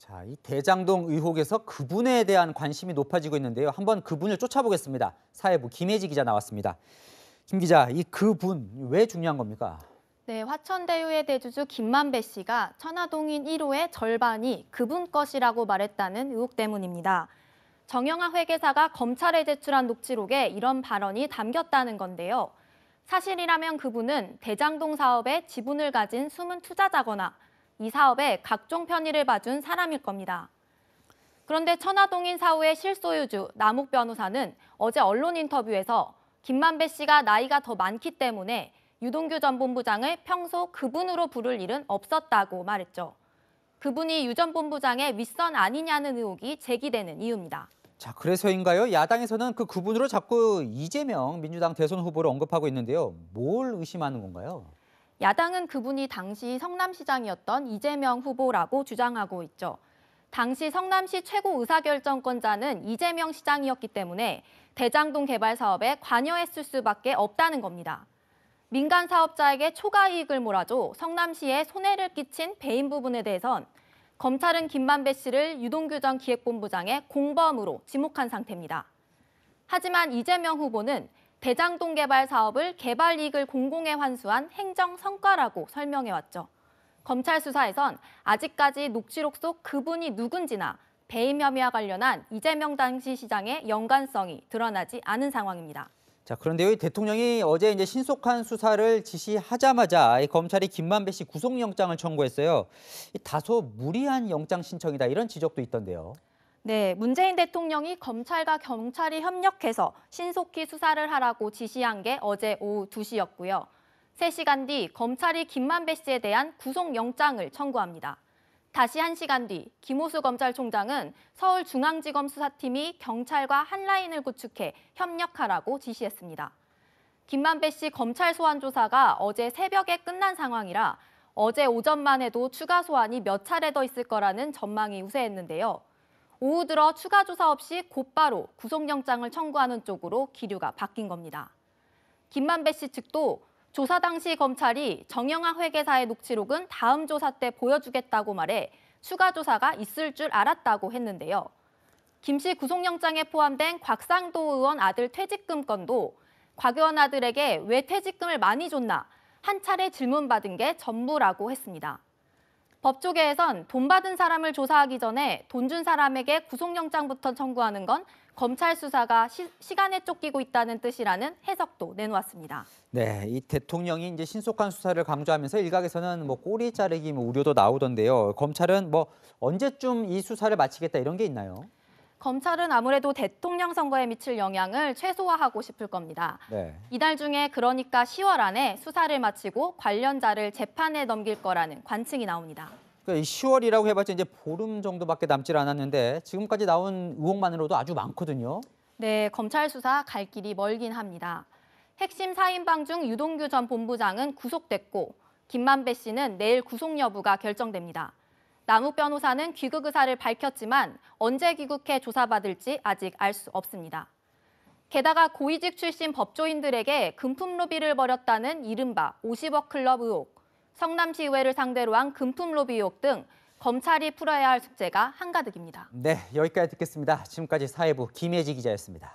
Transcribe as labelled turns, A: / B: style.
A: 자, 이 대장동 의혹에서 그분에 대한 관심이 높아지고 있는데요. 한번 그분을 쫓아보겠습니다. 사회부 김혜지 기자 나왔습니다. 김 기자, 이 그분 왜 중요한 겁니까?
B: 네, 화천대유의 대주주 김만배 씨가 천화동인 1호의 절반이 그분 것이라고 말했다는 의혹 때문입니다. 정영학 회계사가 검찰에 제출한 녹취록에 이런 발언이 담겼다는 건데요. 사실이라면 그분은 대장동 사업에 지분을 가진 숨은 투자자거나 이 사업에 각종 편의를 봐준 사람일 겁니다. 그런데 천화동인 사후의 실소유주 남욱 변호사는 어제 언론 인터뷰에서 김만배 씨가 나이가 더 많기 때문에 유동규 전 본부장을 평소 그분으로 부를 일은 없었다고 말했죠. 그분이 유 전 본부장의 윗선 아니냐는 의혹이 제기되는 이유입니다.
A: 자, 그래서인가요? 야당에서는 그분으로 자꾸 이재명 민주당 대선 후보를 언급하고 있는데요. 뭘 의심하는 건가요?
B: 야당은 그분이 당시 성남시장이었던 이재명 후보라고 주장하고 있죠. 당시 성남시 최고 의사결정권자는 이재명 시장이었기 때문에 대장동 개발 사업에 관여했을 수밖에 없다는 겁니다. 민간 사업자에게 초과 이익을 몰아줘 성남시에 손해를 끼친 배임 부분에 대해선 검찰은 김만배 씨를 유동규 전 기획본부장의 공범으로 지목한 상태입니다. 하지만 이재명 후보는 대장동 개발 사업을 개발 이익을 공공에 환수한 행정 성과라고 설명해왔죠. 검찰 수사에선 아직까지 녹취록 속 그분이 누군지나 배임 혐의와 관련한 이재명 당시 시장의 연관성이 드러나지 않은 상황입니다.
A: 자, 그런데요, 이 대통령이 어제 신속한 수사를 지시하자마자 검찰이 김만배 씨 구속영장을 청구했어요. 다소 무리한 영장 신청이다 이런 지적도 있던데요.
B: 네, 문재인 대통령이 검찰과 경찰이 협력해서 신속히 수사를 하라고 지시한 게 어제 오후 2시였고요. 3시간 뒤 검찰이 김만배 씨에 대한 구속영장을 청구합니다. 다시 1시간 뒤 김호수 검찰총장은 서울중앙지검 수사팀이 경찰과 한 라인을 구축해 협력하라고 지시했습니다. 김만배 씨 검찰 소환 조사가 어제 새벽에 끝난 상황이라 어제 오전만 해도 추가 소환이 몇 차례 더 있을 거라는 전망이 우세했는데요. 오후 들어 추가 조사 없이 곧바로 구속영장을 청구하는 쪽으로 기류가 바뀐 겁니다. 김만배 씨 측도 조사 당시 검찰이 정영학 회계사의 녹취록은 다음 조사 때 보여주겠다고 말해 추가 조사가 있을 줄 알았다고 했는데요. 김 씨 구속영장에 포함된 곽상도 의원 아들 퇴직금 건도 곽 의원 아들에게 왜 퇴직금을 많이 줬나 한 차례 질문받은 게 전부라고 했습니다. 법조계에선 돈 받은 사람을 조사하기 전에 돈 준 사람에게 구속영장부터 청구하는 건 검찰 수사가 시간에 쫓기고 있다는 뜻이라는 해석도 내놓았습니다.
A: 네, 이 대통령이 신속한 수사를 강조하면서 일각에서는 꼬리 자르기 우려도 나오던데요. 검찰은 언제쯤 이 수사를 마치겠다 이런 게 있나요?
B: 검찰은 아무래도 대통령 선거에 미칠 영향을 최소화하고 싶을 겁니다.
A: 네.
B: 이달 중에 그러니까 10월 안에 수사를 마치고 관련자를 재판에 넘길 거라는 관측이 나옵니다.
A: 그러니까 이 10월이라고 해봤자 이제 보름 정도밖에 남질 않았는데 지금까지 나온 의혹만으로도 아주 많거든요.
B: 네, 검찰 수사 갈 길이 멀긴 합니다. 핵심 4인방 중 유동규 전 본부장은 구속됐고 김만배 씨는 내일 구속 여부가 결정됩니다. 남욱 변호사는 귀국 의사를 밝혔지만 언제 귀국해 조사받을지 아직 알 수 없습니다. 게다가 고위직 출신 법조인들에게 금품 로비를 벌였다는 이른바 50억 클럽 의혹, 성남시의회를 상대로 한 금품 로비 의혹 등 검찰이 풀어야 할 숙제가 한가득입니다.
A: 네, 여기까지 듣겠습니다. 지금까지 사회부 김혜지 기자였습니다.